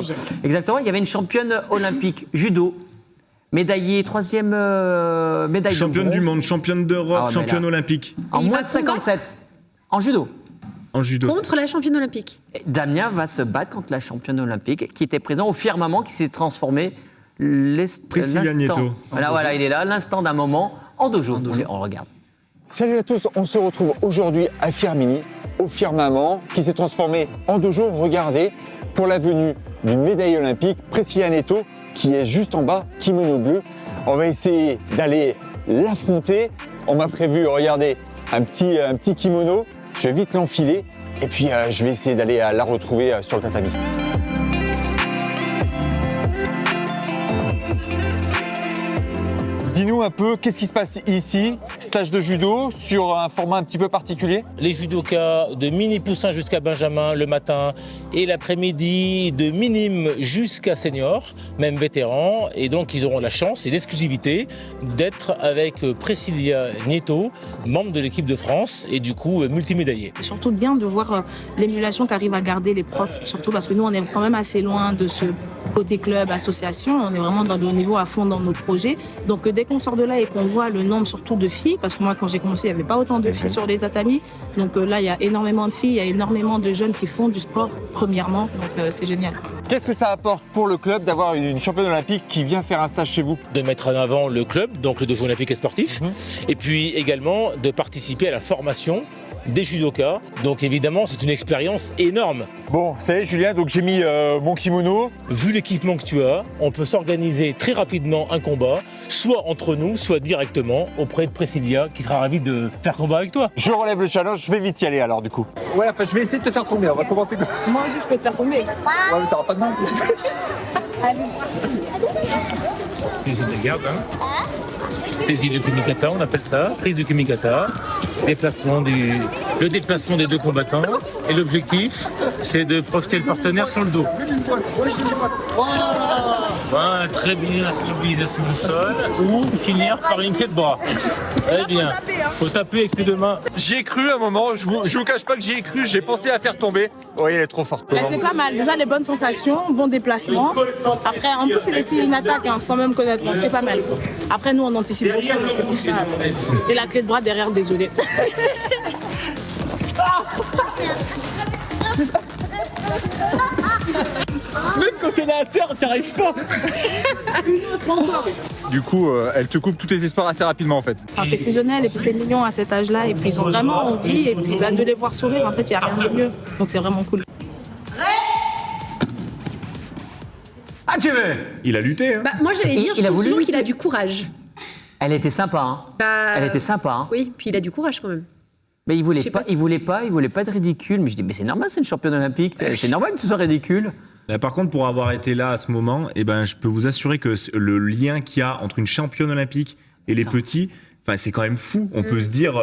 sujet. Exactement, il y avait une championne olympique judo, médaillée, troisième médaille Championne de bronze. du monde, championne d'Europe, mais championne là. olympique. En Et il moins va de 57, en judo. En judo. Contre la championne olympique. Et Damien va se battre contre la championne olympique qui était présente au Firmament, qui s'est transformé Priscilla Nieto. Voilà, il est là, l'instant d'un moment, en dojo. On regarde. Salut à tous, on se retrouve aujourd'hui à Firmini, au Firmament, qui s'est transformé en dojo. Regardez, pour la venue d'une médaille olympique, Priscilla Nieto, qui est juste en bas, kimono bleu. On va essayer d'aller l'affronter. On m'a prévu, regardez, un petit kimono. Je vais vite l'enfiler et puis je vais essayer d'aller la retrouver sur le tatami. Dis-nous un peu, qu'est-ce qui se passe ici? Stage de judo sur un format un petit peu particulier? Les judokas de mini poussin jusqu'à benjamin le matin et l'après-midi, de minime jusqu'à senior, même vétéran. Et donc ils auront la chance et l'exclusivité d'être avec Priscilla Nieto, membre de l'équipe de France et du coup multimédaillée. C'est surtout bien de voir l'émulation qu'arrivent à garder les profs, surtout parce que nous on est quand même assez loin de ce côté club, association, on est vraiment dans le niveau à fond dans nos projets. Donc dès qu'on sort de là et qu'on voit le nombre surtout de filles, parce que moi quand j'ai commencé il n'y avait pas autant de filles sur les tatamis, donc là il y a énormément de filles, il y a énormément de jeunes qui font du sport premièrement, donc c'est génial. Qu'est-ce que ça apporte pour le club d'avoir une championne olympique qui vient faire un stage chez vous? De mettre en avant le club, donc le dojo olympique et sportif, et puis également de participer à la formation des judokas. Donc évidemment c'est une expérience énorme. Bon, ça y est Julien, donc j'ai mis mon kimono. Vu l'équipement que tu as, on peut s'organiser très rapidement un combat, soit entre nous, soit directement auprès de Priscilla qui sera ravie de faire combat avec toi. Je relève le challenge, je vais vite y aller alors du coup. Ouais, enfin je vais essayer de te faire tomber, on va commencer comme... Moi aussi je peux te faire tomber. Ouais, mais t'auras pas de main. Saisie de garde, saisie de kumikata, on appelle ça, prise de kumikata, le déplacement des deux combattants. Et l'objectif, c'est de projeter le partenaire sur le dos. Voilà, très bien, mobilisation du sol, ou finir par une clé de bras. Très bien, faut taper avec ses deux mains. J'y ai cru à un moment, je vous cache pas que j'y ai cru, j'ai pensé à faire tomber. Oui, elle est trop forte. C'est pas mal, déjà les bonnes sensations, bon déplacement. Après, en plus c'est laisser une attaque sans même connaître, donc c'est pas mal. Après nous on anticipe beaucoup, c'est pour ça. Et la clé de bras derrière, désolé. Même quand t'es là à terre, t'y arrives pas. Du coup, elle te coupe tous tes espoirs assez rapidement en fait. Enfin, c'est fusionnel et puis c'est mignon à cet âge-là et puis ils ont vraiment envie et puis de les voir sourire, en fait il n'y a rien de mieux. Donc c'est vraiment cool. Ah, tu veux? Il a lutté, hein. Bah, moi j'allais dire, je il a trouve voulu toujours qu'il a lutter. du courage. Elle était sympa, hein. Bah, Elle était sympa, hein. Oui, puis il a du courage quand même. Mais il voulait Je sais pas, pas si- il voulait pas être ridicule. Mais je dis, mais c'est normal, c'est une championne olympique. C'est normal que tu sois ridicule. Là, par contre, pour avoir été là à ce moment, eh ben, je peux vous assurer que le lien qu'il y a entre une championne olympique et les petits, c'est quand même fou. On peut se dire,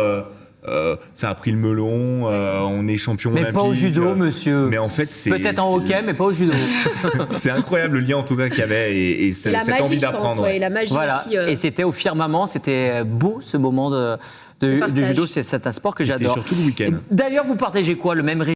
ça a pris le melon, on est champion Mais olympique. pas au judo, monsieur. Mais en fait, c'est... Peut-être en hockey, mais pas au judo. C'est incroyable le lien en tout cas qu'il y avait et Et la cette magie, envie je pense, d'apprendre. ouais, et la magie Voilà. aussi. Et c'était au Firmament, c'était beau ce moment Le du partage. judo. C'est un sport que C'était j'adore. surtout le week-end. D'ailleurs, vous partagez quoi? Le même